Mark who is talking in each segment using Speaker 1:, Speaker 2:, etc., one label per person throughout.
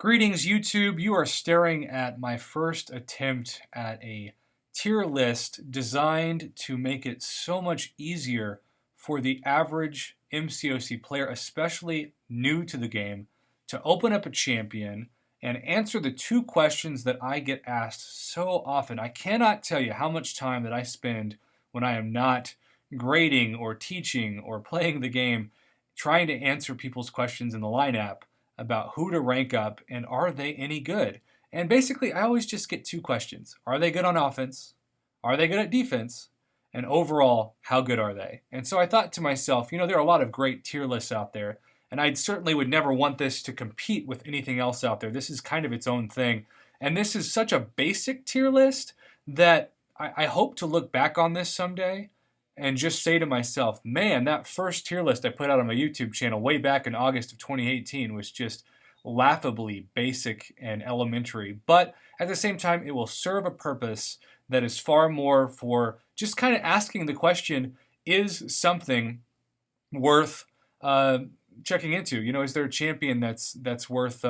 Speaker 1: Greetings, YouTube. You are staring at my first attempt at a tier list designed to make it so much easier for the average MCOC player, especially new to the game, to open up a champion and answer the two questions that I get asked so often. I cannot tell you how much time that I spend when I am not grading or teaching or playing the game trying to answer people's questions in the line app about who to rank up and are they any good. And basically, I always just get two questions. Are they good on offense? Are they good at defense? And overall, how good are they? And so I thought to myself, there are a lot of great tier lists out there, and I certainly would never want this to compete with anything else out there. This is kind of its own thing. And this is such a basic tier list that I hope to look back on this someday and just say to myself, man, that first tier list I put out on my YouTube channel way back in August of 2018 was just laughably basic and elementary. But at the same time, it will serve a purpose that is far more for just kind of asking the question, is something worth checking into? Is there a champion that's worth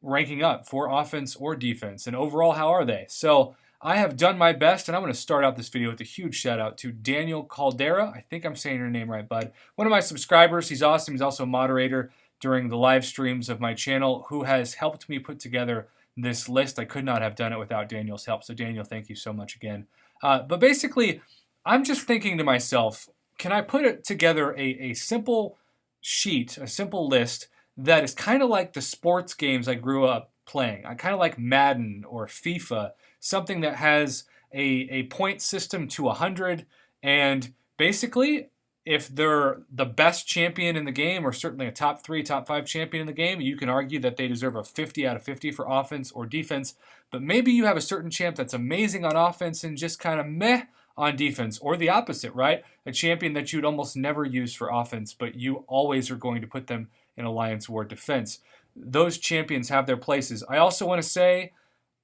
Speaker 1: ranking up for offense or defense? And overall, how are they? So I have done my best, and I'm going to start out this video with a huge shout out to Daniel Caldera. I think I'm saying your name right, bud. One of my subscribers. He's awesome. He's also a moderator during the live streams of my channel who has helped me put together this list. I could not have done it without Daniel's help. So Daniel, thank you so much again. But basically, I'm just thinking to myself, can I put together a simple sheet, a simple list that is kind of like the sports games I grew up playing? I kind of like Madden or FIFA, something that has a point system to 100, and basically, if they're the best champion in the game, or certainly a top 3, top 5 champion in the game, you can argue that they deserve a 50 out of 50 for offense or defense. But maybe you have a certain champ that's amazing on offense and just kind of meh on defense, or the opposite, right? A champion that you'd almost never use for offense, but you always are going to put them in alliance war defense. Those champions have their places. I also want to say,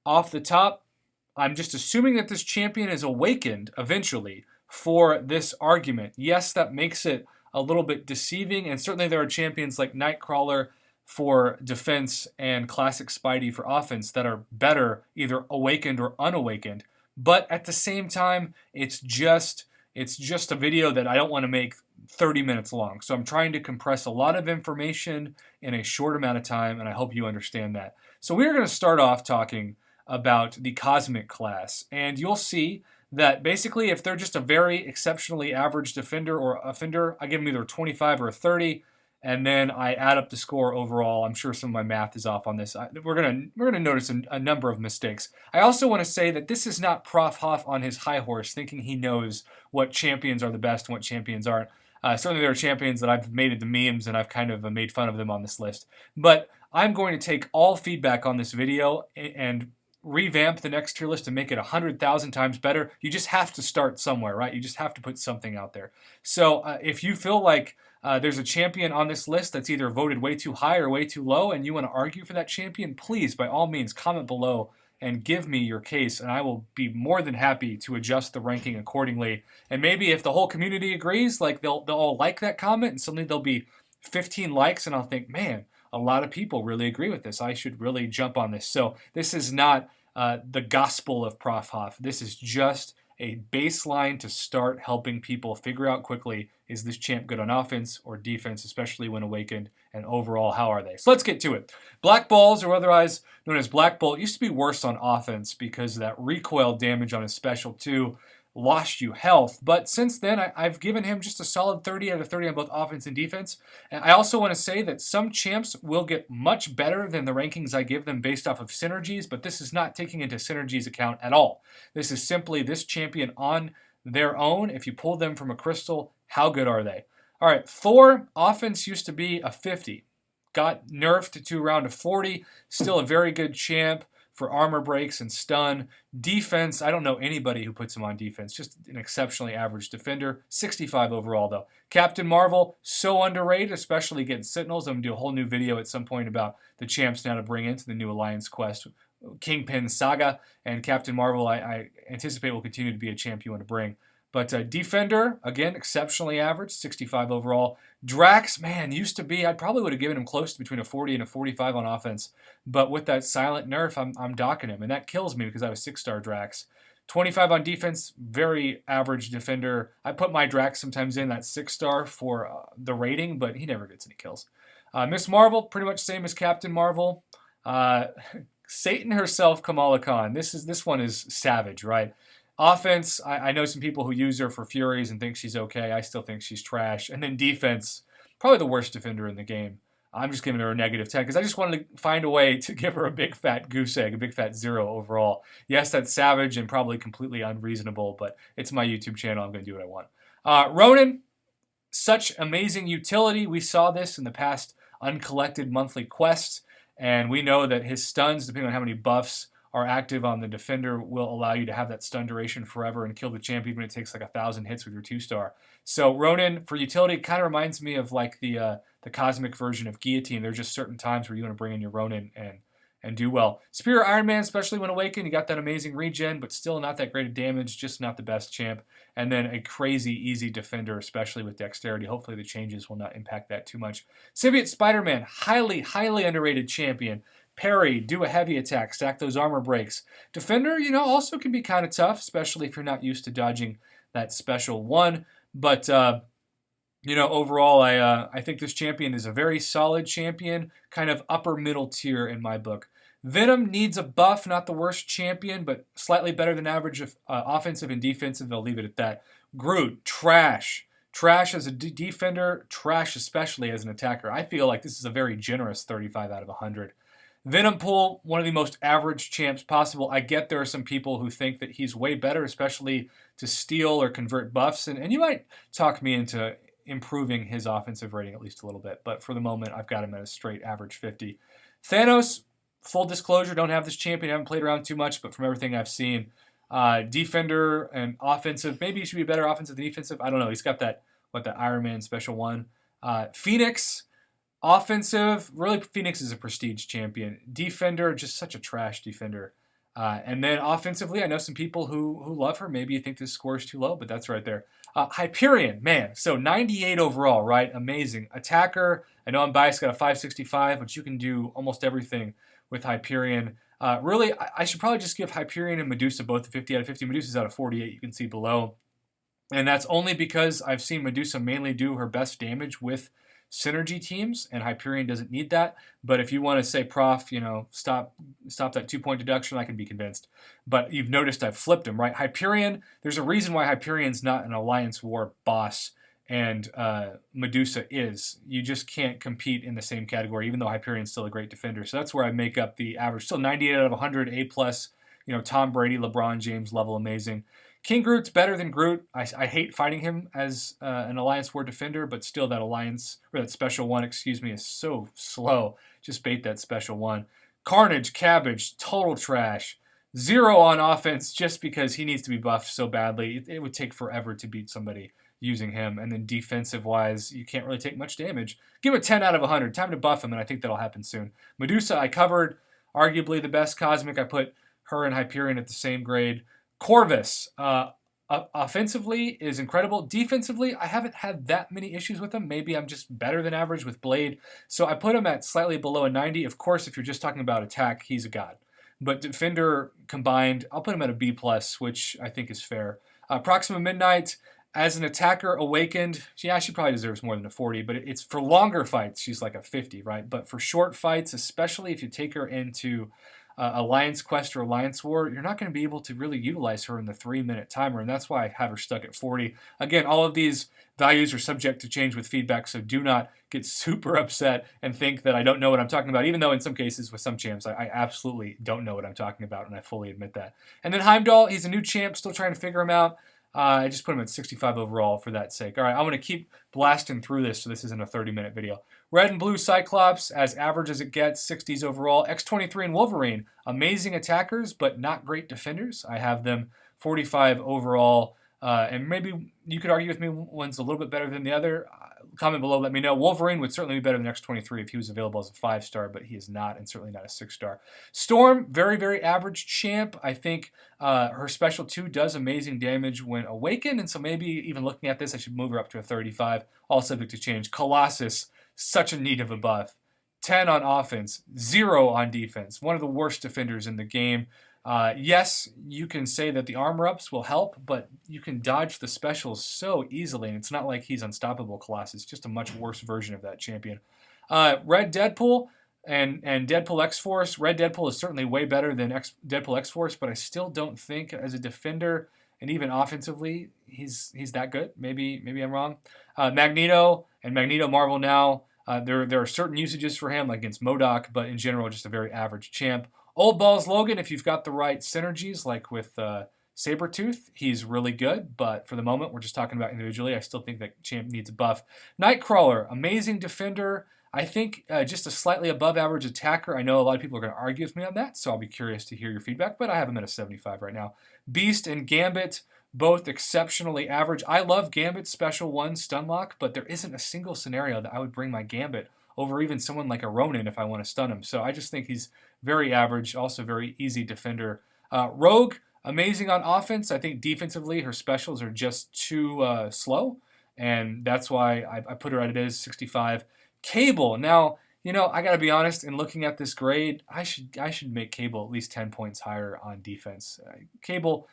Speaker 1: off the top, I'm just assuming that this champion is awakened eventually for this argument. Yes, that makes it a little bit deceiving, and certainly there are champions like Nightcrawler for defense and Classic Spidey for offense that are better either awakened or unawakened. But at the same time, it's just a video that I don't want to make 30 minutes long. So I'm trying to compress a lot of information in a short amount of time, and I hope you understand that. So we're going to start off talking about the Cosmic class, and you'll see that basically if they're just a very exceptionally average defender or offender, I give them either a 25 or a 30, and then I add up the score overall. I'm sure some of my math is off on this. We're gonna notice a number of mistakes. I also want to say that this is not Prof Hoff on his high horse thinking he knows what champions are the best and what champions aren't. Certainly there are champions that I've made into memes and I've kind of made fun of them on this list. But I'm going to take all feedback on this video and revamp the next tier list to make it 100,000 times better. You just have to start somewhere, right? You just have to put something out there. So if you feel like there's a champion on this list that's either voted way too high or way too low and you want to argue for that champion, please, by all means, comment below and give me your case, and I will be more than happy to adjust the ranking accordingly. And maybe if the whole community agrees, like they'll all like that comment, and suddenly there'll be 15 likes, and I'll think, man, a lot of people really agree with this. I should really jump on this. So this is not the gospel of Prof Hoff. This is just a baseline to start helping people figure out quickly, is this champ good on offense or defense, especially when awakened, and overall, how are they? So let's get to it. Black Balls, or otherwise known as Black Bolt, used to be worse on offense because that recoil damage on his special 2 lost you health. But since then, I've given him just a solid 30 out of 30 on both offense and defense. And I also want to say that some champs will get much better than the rankings I give them based off of synergies, but this is not taking into synergies account at all. This is simply this champion on their own. If you pull them from a crystal, how good are they? All right, Thor, offense used to be a 50. Got nerfed to around a 40. Still a very good champ for armor breaks and stun. Defense, I don't know anybody who puts him on defense. Just an exceptionally average defender. 65 overall, though. Captain Marvel, so underrated, especially against Sentinels. I'm going to do a whole new video at some point about the champs now to bring into the new Alliance Quest Kingpin saga. And Captain Marvel, I anticipate will continue to be a champ you want to bring. But Defender, again, exceptionally average, 65 overall. Drax, man, used to be, I probably would have given him close to between a 40 and a 45 on offense. But with that silent nerf, I'm docking him. And that kills me because I have a 6-star Drax. 25 on defense, very average defender. I put my Drax sometimes in that 6-star for the rating, but he never gets any kills. Miss Marvel, pretty much same as Captain Marvel. Satan herself, Kamala Khan. This one is savage, right? Offense, I know some people who use her for Furies and think she's okay. I still think she's trash. And then defense, probably the worst defender in the game. I'm just giving her a -10 because I just wanted to find a way to give her a big fat goose egg, a big fat 0 overall. Yes, that's savage and probably completely unreasonable, but it's my YouTube channel. I'm going to do what I want. Ronan, such amazing utility. We saw this in the past uncollected monthly quests, and we know that his stuns, depending on how many buffs are active on the defender, will allow you to have that stun duration forever and kill the champ even if it takes like 1,000 hits with your 2-star. So Ronan, for utility, kind of reminds me of like the cosmic version of Guillotine. There's just certain times where you want to bring in your Ronan and do well. Superior Iron Man, especially when awakened, you got that amazing regen, but still not that great of damage, just not the best champ. And then a crazy easy defender, especially with dexterity. Hopefully the changes will not impact that too much. Symbiote Spider-Man, highly, highly underrated champion. Parry, do a heavy attack, stack those armor breaks. Defender, also can be kind of tough, especially if you're not used to dodging that special one. But, overall, I think this champion is a very solid champion, kind of upper middle tier in my book. Venom needs a buff, not the worst champion, but slightly better than average offensive and defensive. I'll leave it at that. Groot, trash. Trash as a defender, trash especially as an attacker. I feel like this is a very generous 35 out of 100. Venom Pool, one of the most average champs possible. I get there are some people who think that he's way better, especially to steal or convert buffs, and you might talk me into improving his offensive rating at least a little bit, but for the moment, I've got him at a straight average 50. Thanos, full disclosure, don't have this champion, haven't played around too much, but from everything I've seen, defender and offensive, maybe he should be better offensive than defensive. I don't know. He's got that Iron Man special one. Phoenix, offensive, really Phoenix is a prestige champion. Defender, just such a trash defender. And then offensively, I know some people who love her. Maybe you think this score is too low, but that's right there. Hyperion, man, so 98 overall, right? Amazing. Attacker, I know I'm biased, got a 565, but you can do almost everything with Hyperion. Really, I should probably just give Hyperion and Medusa both a 50 out of 50. Medusa's out of 48, you can see below. And that's only because I've seen Medusa mainly do her best damage with synergy teams, and Hyperion doesn't need that. But if you want to say, Prof, stop that 2-point deduction, I can be convinced. But you've noticed I've flipped him, right? Hyperion, there's a reason why Hyperion's not an Alliance War boss and Medusa is. You just can't compete in the same category, even though Hyperion's still a great defender. So that's where I make up the average. Still 98 out of 100, A+, Tom Brady, LeBron James level amazing. King Groot's better than Groot. I hate fighting him as an Alliance War defender, but still that special one, is so slow. Just bait that special one. Carnage, Cabbage, total trash. 0 on offense just because he needs to be buffed so badly. It would take forever to beat somebody using him. And then defensive-wise, you can't really take much damage. Give him a 10 out of 100. Time to buff him, and I think that'll happen soon. Medusa, I covered. Arguably the best Cosmic. I put her and Hyperion at the same grade. Corvus, offensively is incredible. Defensively, I haven't had that many issues with him. Maybe I'm just better than average with Blade. So I put him at slightly below a 90. Of course, if you're just talking about attack, he's a god. But Defender combined, I'll put him at a B+, which I think is fair. Proxima Midnight, as an attacker, awakened, she probably deserves more than a 40, but it's for longer fights, she's like a 50, right? But for short fights, especially if you take her into Alliance Quest or Alliance War, you're not going to be able to really utilize her in the 3-minute timer, and that's why I have her stuck at 40. Again, all of these values are subject to change with feedback, so do not get super upset and think that I don't know what I'm talking about, even though in some cases with some champs, I absolutely don't know what I'm talking about, and I fully admit that. And then Heimdall, he's a new champ, still trying to figure him out. I just put him at 65 overall for that sake. All right, I'm going to keep blasting through this so this isn't a 30-minute video. Red and Blue Cyclops, as average as it gets, 60s overall. X-23 and Wolverine, amazing attackers, but not great defenders. I have them 45 overall. And maybe you could argue with me one's a little bit better than the other. Comment below, let me know. Wolverine would certainly be better than X-23 if he was available as a 5-star, but he is not, and certainly not a 6-star. Storm, very, very average champ. I think her special 2 does amazing damage when awakened, and so maybe even looking at this, I should move her up to a 35, all subject to change. Colossus, such a need of a buff. 10 on offense, 0 on defense. One of the worst defenders in the game. Yes, you can say that the armor-ups will help, but you can dodge the specials so easily, and it's not like he's unstoppable, Colossus. Just a much worse version of that champion. Red Deadpool and Deadpool X-Force. Red Deadpool is certainly way better than Deadpool X-Force, but I still don't think as a defender and even offensively he's that good. Maybe I'm wrong. Magneto and Magneto Marvel now. There are certain usages for him, like against MODOK, but in general, just a very average champ. Old Balls Logan, if you've got the right synergies, like with Sabretooth, he's really good, but for the moment, we're just talking about individually. I still think that champ needs a buff. Nightcrawler, amazing defender. I think just a slightly above average attacker. I know a lot of people are going to argue with me on that, so I'll be curious to hear your feedback, but I have him at a 75 right now. Beast and Gambit, both exceptionally average. I love Gambit's special 1 stun lock, but there isn't a single scenario that I would bring my Gambit over even someone like a Ronan if I want to stun him. So I just think he's very average, also very easy defender. Rogue, amazing on offense. I think defensively her specials are just too slow, and that's why I put her at it is 65. Cable, now, you know, I got to be honest, in looking at this grade, I should make Cable at least 10 points higher on defense. Cable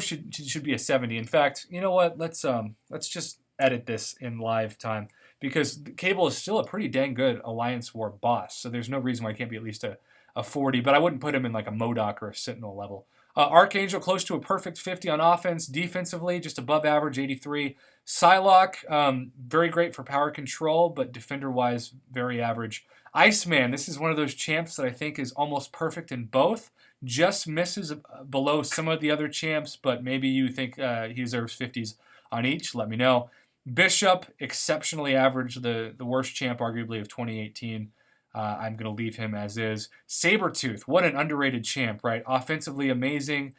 Speaker 1: should be a 70. In fact, you know what? Let's just edit this in live time, because Cable is still a pretty dang good Alliance War boss, so there's no reason why he can't be at least a 40, but I wouldn't put him in like a MODOK or a Sentinel level. Archangel, close to a perfect 50 on offense. Defensively, just above average, 83. Psylocke, very great for power control, but defender-wise, very average. Iceman, this is one of those champs that I think is almost perfect in both. Just misses below some of the other champs, but maybe you think he deserves 50s on each. Let me know. Bishop, exceptionally average, the worst champ arguably of 2018. I'm going to leave him as is. Sabretooth, what an underrated champ, right? Offensively amazing.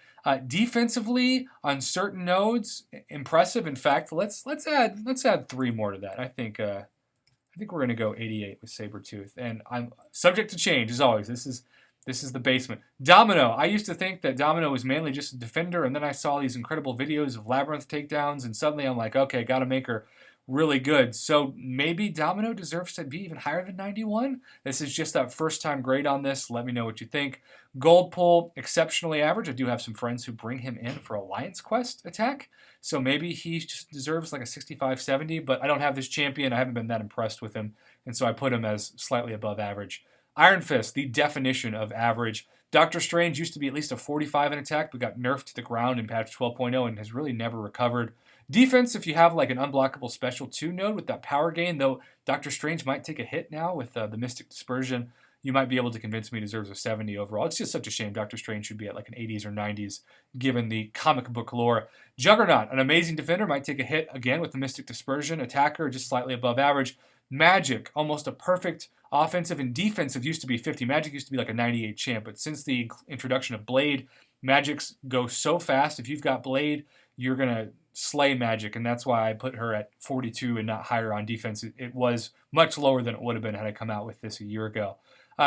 Speaker 1: Defensively, on certain nodes, impressive. In fact, let's add 3 more to that. I think we're going to go 88 with Sabretooth. And I'm subject to change, as always. This is the basement. Domino. I used to think that Domino was mainly just a defender, and then I saw these incredible videos of Labyrinth takedowns, and suddenly I'm like, okay, got to make her really good. So maybe Domino deserves to be even higher than 91. This is just that first-time grade on this. Let me know what you think. Goldpool, exceptionally average. I do have some friends who bring him in for Alliance Quest attack, so maybe he just deserves like a 65, 70, but I don't have this champion. I haven't been that impressed with him, and so I put him as slightly above average. Iron Fist, the definition of average. Doctor Strange used to be at least a 45 in attack, but got nerfed to the ground in patch 12.0 and has really never recovered. Defense, if you have like an unblockable special 2 node with that power gain, though Doctor Strange might take a hit now with the Mystic Dispersion, you might be able to convince me he deserves a 70 overall. It's just such a shame Doctor Strange should be at like an 80s or 90s given the comic book lore. Juggernaut, an amazing defender, might take a hit again with the Mystic Dispersion. Attacker, just slightly above average. Magic, almost a perfect offensive and defensive, used to be 50. Magic used to be like a 98 champ, but since the introduction of Blade, Magics go so fast. If you've got Blade, you're going to slay Magic, and that's why I put her at 42 and not higher on defense. It was much lower than it would have been had I come out with this a year ago.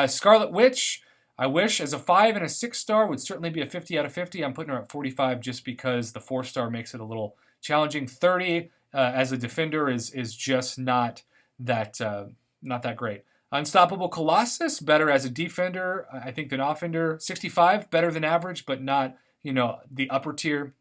Speaker 1: Scarlet Witch, I wish, as a 5 and a 6-star, would certainly be a 50 out of 50. I'm putting her at 45 just because the 4-star makes it a little challenging. 30 as a defender is just not that great. Unstoppable Colossus, better as a defender, I think, than offender. 65, better than average, but not, the upper tier.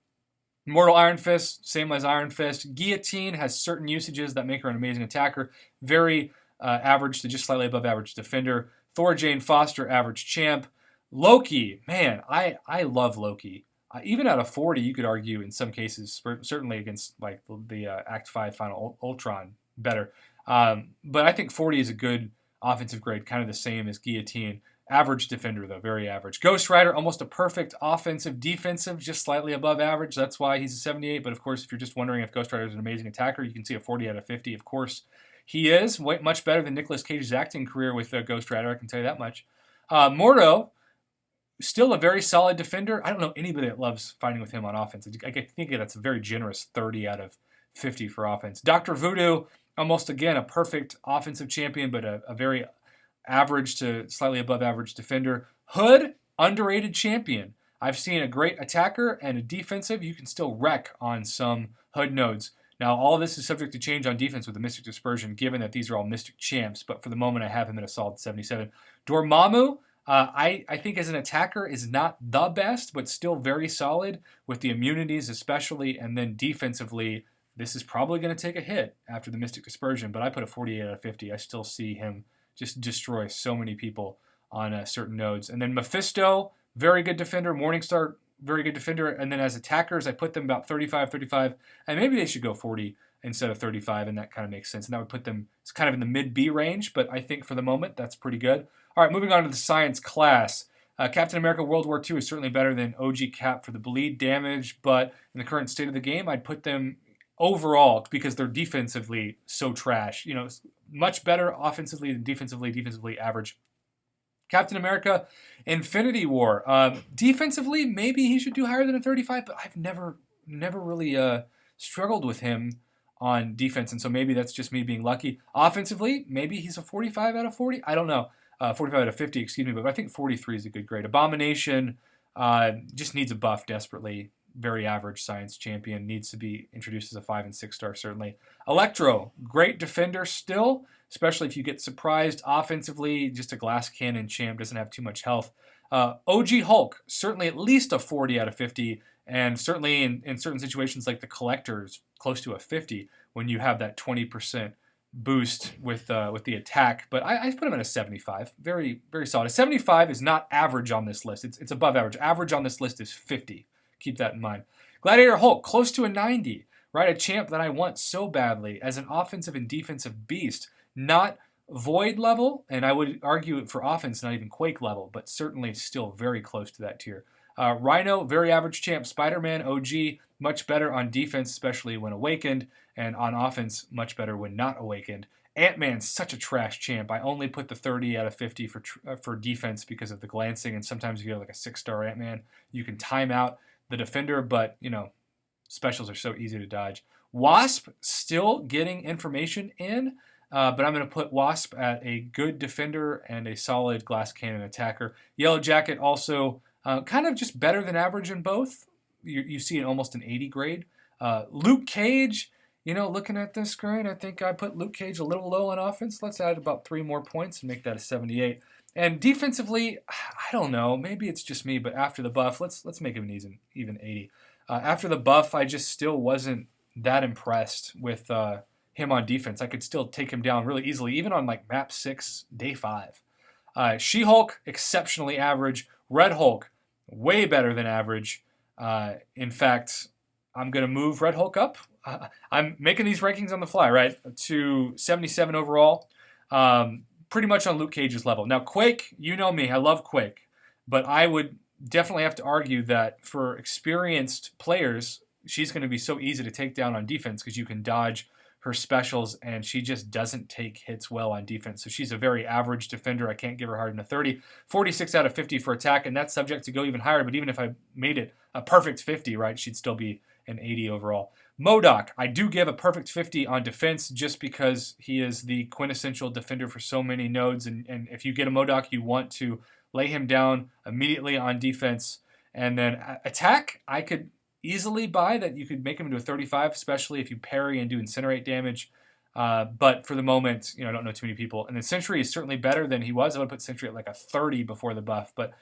Speaker 1: Mortal Iron Fist, same as Iron Fist. Guillotine has certain usages that make her an amazing attacker. Very average to just slightly above average defender. Thor Jane Foster, average champ. Loki, man, I love Loki. Even at a 40, you could argue in some cases, certainly against like the Act 5 final Ultron, better. But I think 40 is a good offensive grade, kind of the same as Guillotine. Average defender, though, very average. Ghost Rider, almost a perfect offensive, defensive, just slightly above average. That's why he's a 78. But, of course, if you're just wondering if Ghost Rider is an amazing attacker, you can see a 40 out of 50. Of course, he is. Much better than Nicolas Cage's acting career with Ghost Rider, I can tell you that much. Mordo, Still a very solid defender. I don't know anybody that loves fighting with him on offense. I think that's a very generous 30 out of 50 for offense. Dr. Voodoo, almost again a perfect offensive champion, but a very average to slightly above average defender. Hood, underrated champion. I've seen a great attacker and a defensive. You can still wreck on some Hood nodes. Now, all of this is subject to change on defense with the Mystic Dispersion, given that these are all Mystic champs, but for the moment, I have him at a solid 77. Dormammu, I think as an attacker is not the best, but still very solid with the immunities especially, and then defensively, this is probably going to take a hit after the Mystic Dispersion, but I put a 48 out of 50. I still see him just destroy so many people on certain nodes. And then Mephisto, very good defender. Morningstar, very good defender. And then as attackers, I put them about 35, and maybe they should go 40 instead of 35, and that kind of makes sense. And that would put them, it's kind of in the mid-B range, but I think for the moment, that's pretty good. All right, moving on to the science class. Captain America World War II is certainly better than OG Cap for the bleed damage, but in the current state of the game, I'd put them overall, because they're defensively so trash. You know, much better offensively than defensively average. Captain America Infinity War. Defensively, maybe he should do higher than a 35, but I've never really struggled with him on defense, and so maybe that's just me being lucky. Offensively, maybe he's a 45 out of 40. I don't know. 45 out of 50, excuse me, but I think 43 is a good grade. Abomination just needs a buff desperately. Very average science champion. Needs to be introduced as a 5 and 6 star, certainly. Electro, great defender still, especially if you get surprised offensively. Just a glass cannon champ, doesn't have too much health. OG Hulk, certainly at least a 40 out of 50, and certainly in certain situations like the Collectors, close to a 50 when you have that 20% boost with the attack. But I put him at a 75. Very, very solid. A 75 is not average on this list. It's above average. Average on this list is 50. Keep that in mind. Gladiator Hulk, close to a 90, right? A champ that I want so badly as an offensive and defensive beast. Not Void level, and I would argue for offense, not even Quake level, but certainly still very close to that tier. Rhino, very average champ. Spider-Man, OG, much better on defense, especially when awakened, and on offense, much better when not awakened. Ant-Man, such a trash champ. I only put the 30 out of 50 for defense because of the glancing, and sometimes if you have like a 6-star Ant-Man, you can time out the defender, but, you know, specials are so easy to dodge. Wasp, still getting information in, but I'm going to put Wasp at a good defender and a solid glass cannon attacker. Yellow Jacket also kind of just better than average in both. You see almost an 80 grade. Luke Cage, you know, looking at this grade, I think I put Luke Cage a little low on offense. Let's add about 3 more points and make that a 78. And defensively, I don't know. Maybe it's just me, but after the buff, let's make him an even 80. After the buff, I just still wasn't that impressed with him on defense. I could still take him down really easily, even on like map 6, day 5. She-Hulk, exceptionally average. Red Hulk, way better than average. In fact, I'm going to move Red Hulk up. I'm making these rankings on the fly, right? To 77 overall. Pretty much on Luke Cage's level. Now, Quake, you know me. I love Quake. But I would definitely have to argue that for experienced players, she's going to be so easy to take down on defense because you can dodge her specials, and she just doesn't take hits well on defense. So she's a very average defender. I can't give her higher than a 30. 46 out of 50 for attack, and that's subject to go even higher. But even if I made it a perfect 50, right, she'd still be an 80 overall. MODOK, I do give a perfect 50 on defense just because he is the quintessential defender for so many nodes. And if you get a MODOK, you want to lay him down immediately on defense. And then attack, I could easily buy that you could make him into a 35, especially if you parry and do incinerate damage. But for the moment, you know, I don't know too many people. And then Sentry is certainly better than he was. I would put Sentry at like a 30 before the buff, but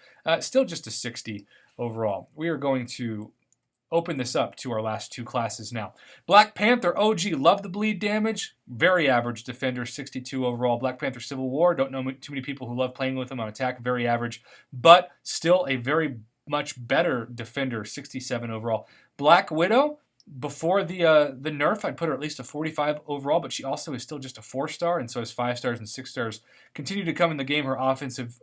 Speaker 1: still just a 60 overall. We are going to open this up to our last 2 classes now. Black Panther OG, love the bleed damage. Very average defender, 62 overall. Black Panther Civil War, don't know too many people who love playing with him on attack. Very average, but still a very much better defender, 67 overall. Black Widow, before the nerf, I'd put her at least a 45 overall, but she also is still just a 4-star, and so as 5 stars and 6 stars continue to come in the game, her offensive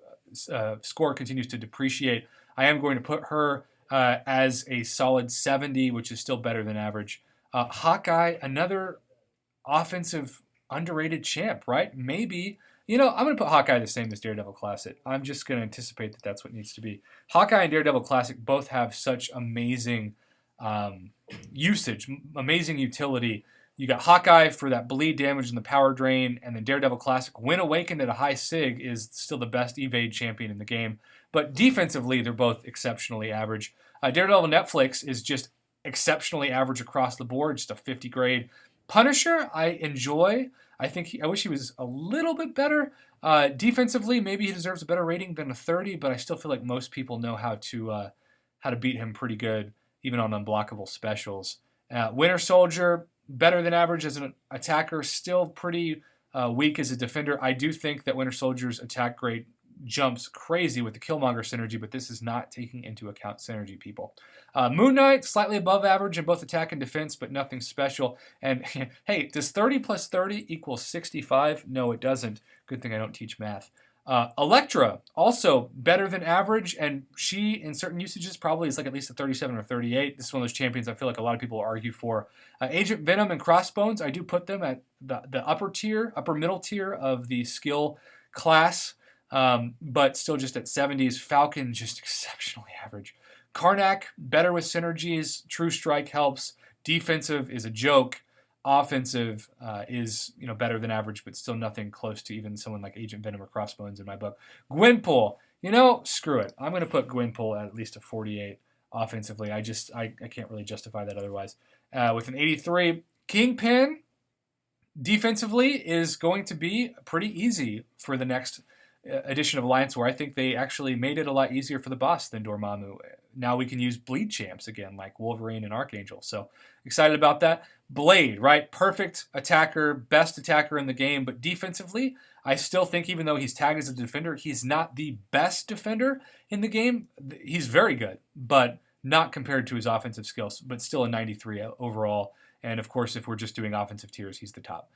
Speaker 1: score continues to depreciate. I am going to put her as a solid 70, which is still better than average. Hawkeye, another offensive underrated champ, right? Maybe You know, I'm going to put Hawkeye the same as Daredevil Classic. I'm just going to anticipate that that's what needs to be. Hawkeye and Daredevil Classic both have such amazing usage, amazing utility. You got Hawkeye for that bleed damage and the power drain, and then Daredevil Classic, when awakened at a high sig, is still the best evade champion in the game. But defensively, they're both exceptionally average. Daredevil Netflix is just exceptionally average across the board, just a 50 grade. Punisher, I enjoy. I wish he was a little bit better. Defensively, maybe he deserves a better rating than a 30, but I still feel like most people know how to beat him pretty good, even on unblockable specials. Winter Soldier, better than average as an attacker, still pretty weak as a defender. I do think that Winter Soldier's attack grade jumps crazy with the Killmonger synergy, but this is not taking into account synergy, people. Moon Knight, slightly above average in both attack and defense, but nothing special. And hey, does 30 plus 30 equal 65? No, it doesn't. Good thing I don't teach math. Elektra, also better than average, and she, in certain usages, probably is like at least a 37 or 38. This is one of those champions I feel like a lot of people argue for. Agent Venom and Crossbones, I do put them at the upper middle tier of the skill class, but still just at 70s. Falcon, just exceptionally average. Karnak, better with synergies. True Strike helps. Defensive is a joke. Offensive is better than average, but still nothing close to even someone like Agent Venom or Crossbones in my book. Gwenpool, screw it. I'm going to put Gwenpool at least a 48 offensively. I can't really justify that otherwise. With an 83, Kingpin defensively is going to be pretty easy for the next edition of Alliance War. I think they actually made it a lot easier for the boss than Dormammu. Now we can use bleed champs again, like Wolverine and Archangel. So excited about that. Blade, right? Perfect attacker, best attacker in the game, but defensively, I still think even though he's tagged as a defender, he's not the best defender in the game. He's very good, but not compared to his offensive skills, but still a 93 overall. And of course, if we're just doing offensive tiers, he's the top.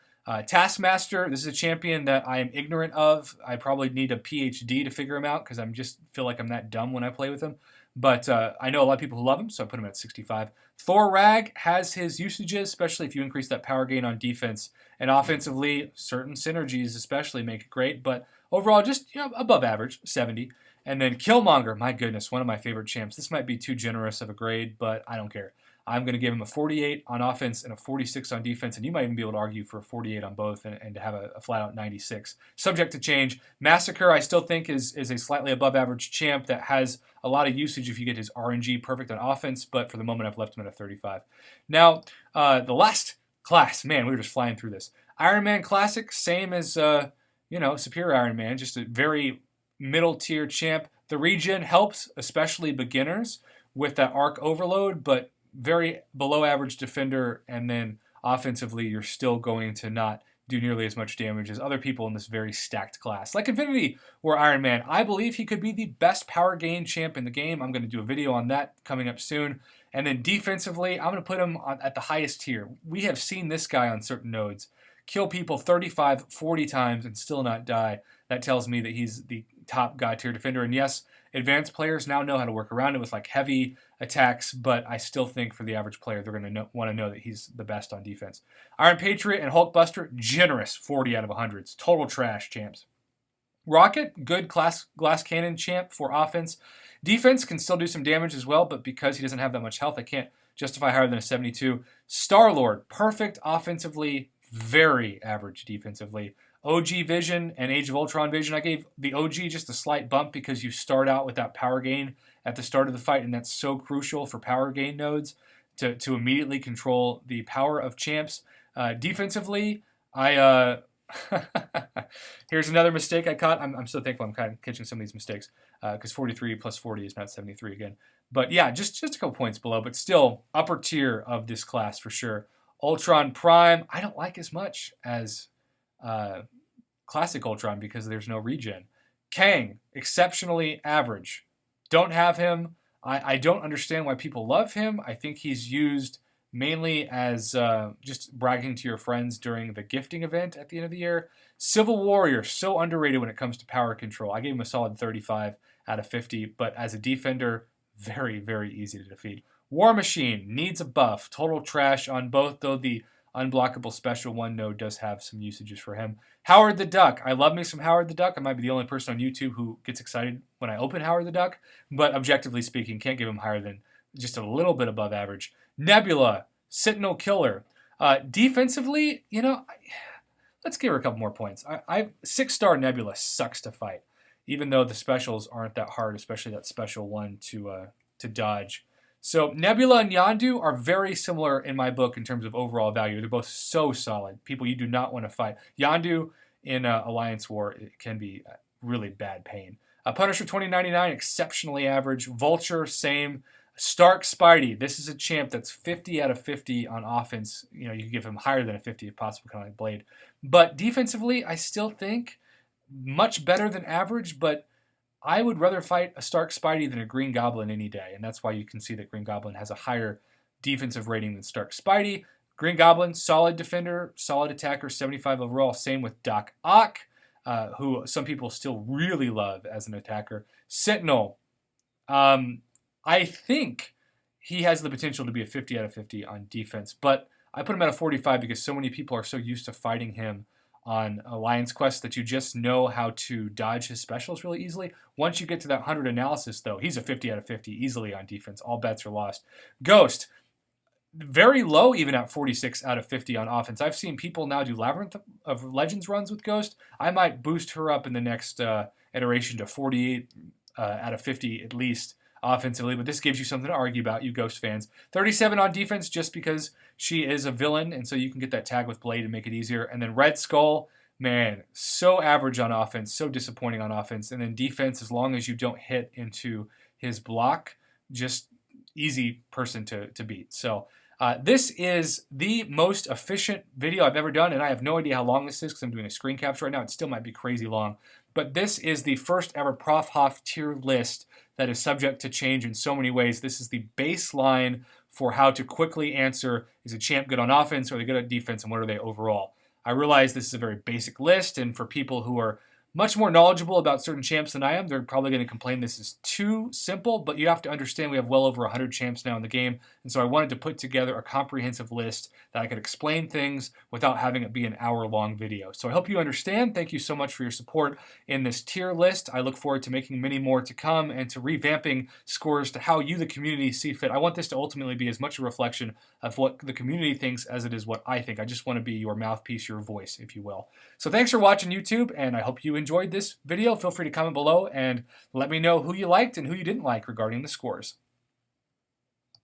Speaker 1: Taskmaster, this is a champion that I am ignorant of. I probably need a PhD to figure him out because feel like I'm that dumb when I play with him. But I know a lot of people who love him, so I put him at 65. Thor Rag has his usages, especially if you increase that power gain on defense. And offensively, certain synergies especially make it great. But overall, just above average, 70. And then Killmonger, my goodness, one of my favorite champs. This might be too generous of a grade, but I don't care. I'm going to give him a 48 on offense and a 46 on defense, and you might even be able to argue for a 48 on both and to have a flat-out 96. Subject to change. Massacre, I still think, is a slightly above-average champ that has a lot of usage if you get his RNG perfect on offense, but for the moment I've left him at a 35. Now, the last class, man, we were just flying through this. Iron Man Classic, same as, Superior Iron Man, just a very middle-tier champ. The regen helps, especially beginners, with that arc overload, but very below average defender, and then offensively you're still going to not do nearly as much damage as other people in this very stacked class. Like Infinity or Iron Man, I believe he could be the best power gain champ in the game. I'm going to do a video on that coming up soon. And then defensively, I'm going to put him at the highest tier. We have seen this guy on certain nodes kill people 35, 40 times and still not die. That tells me that he's the top god tier defender. And yes, advanced players now know how to work around it with like heavy attacks, but I still think for the average player, they're going to want to know that he's the best on defense. Iron Patriot and Hulkbuster, generous 40 out of 100s. Total trash champs. Rocket, good glass cannon champ for offense. Defense can still do some damage as well, but because he doesn't have that much health, I can't justify higher than a 72. Star-Lord, perfect offensively, very average defensively. OG Vision and Age of Ultron Vision, I gave the OG just a slight bump because you start out with that power gain at the start of the fight, and that's so crucial for power gain nodes to immediately control the power of champs. Defensively, here's another mistake I caught. I'm so thankful I'm kind of catching some of these mistakes because 43 plus 40 is not 73 again. But yeah, just a couple points below, but still upper tier of this class for sure. Ultron Prime, I don't like as much as Classic Ultron because there's no regen. Kang, exceptionally average. Don't have him. I don't understand why people love him. I think he's used mainly as just bragging to your friends during the gifting event at the end of the year. Civil Warrior, so underrated when it comes to power control. I gave him a solid 35 out of 50, but as a defender, very, very easy to defeat. War Machine needs a buff. Total trash on both, though the Unblockable Special 1 node does have some usages for him. Howard the Duck. I love me some Howard the Duck. I might be the only person on YouTube who gets excited when I open Howard the Duck, but objectively speaking, can't give him higher than just a little bit above average. Nebula, Sentinel Killer. Defensively, you know, let's give her a couple more points. 6-star Nebula sucks to fight, even though the specials aren't that hard, especially that special one to dodge. So Nebula and Yondu are very similar in my book in terms of overall value. They're both so solid. People you do not want to fight. Yondu in Alliance War, it can be really bad pain. Punisher 2099, exceptionally average. Vulture, same. Stark Spidey. This is a champ that's 50 out of 50 on offense. You know, you can give him higher than a 50 if possible, kind of like Blade. But defensively, I still think much better than average, but I would rather fight a Stark Spidey than a Green Goblin any day, and that's why you can see that Green Goblin has a higher defensive rating than Stark Spidey. Green Goblin, solid defender, solid attacker, 75 overall. Same with Doc Ock, who some people still really love as an attacker. Sentinel, I think he has the potential to be a 50 out of 50 on defense, but I put him at a 45 because so many people are so used to fighting him on Alliance Quest that you just know how to dodge his specials really easily. Once you get to that 100 analysis, though, he's a 50 out of 50 easily on defense. All bets are lost. Ghost, very low even at 46 out of 50 on offense. I've seen people now do Labyrinth of Legends runs with Ghost. I might boost her up in the next iteration to 48 out of 50 at least offensively, but this gives you something to argue about, you Ghost fans. 37 on defense just because she is a villain, and so you can get that tag with Blade and make it easier. And then Red Skull, man, so average on offense, so disappointing on offense. And then defense, as long as you don't hit into his block, just easy person to beat. So this is the most efficient video I've ever done, and I have no idea how long this is because I'm doing a screen capture right now. It still might be crazy long. But this is the first ever Prof Hoff tier list that is subject to change in so many ways. This is the baseline for how to quickly answer, is a champ good on offense, or are they good at defense, and what are they overall? I realize this is a very basic list, and for people who are much more knowledgeable about certain champs than I am, they're probably going to complain this is too simple, but you have to understand we have well over 100 champs now in the game, and so I wanted to put together a comprehensive list that I could explain things without having it be an hour-long video. So I hope you understand. Thank you so much for your support in this tier list. I look forward to making many more to come and to revamping scores to how you, the community, see fit. I want this to ultimately be as much a reflection of what the community thinks as it is what I think. I just want to be your mouthpiece, your voice, if you will. So thanks for watching YouTube, and I hope you enjoyed this video. Feel free to comment below and let me know who you liked and who you didn't like regarding the scores.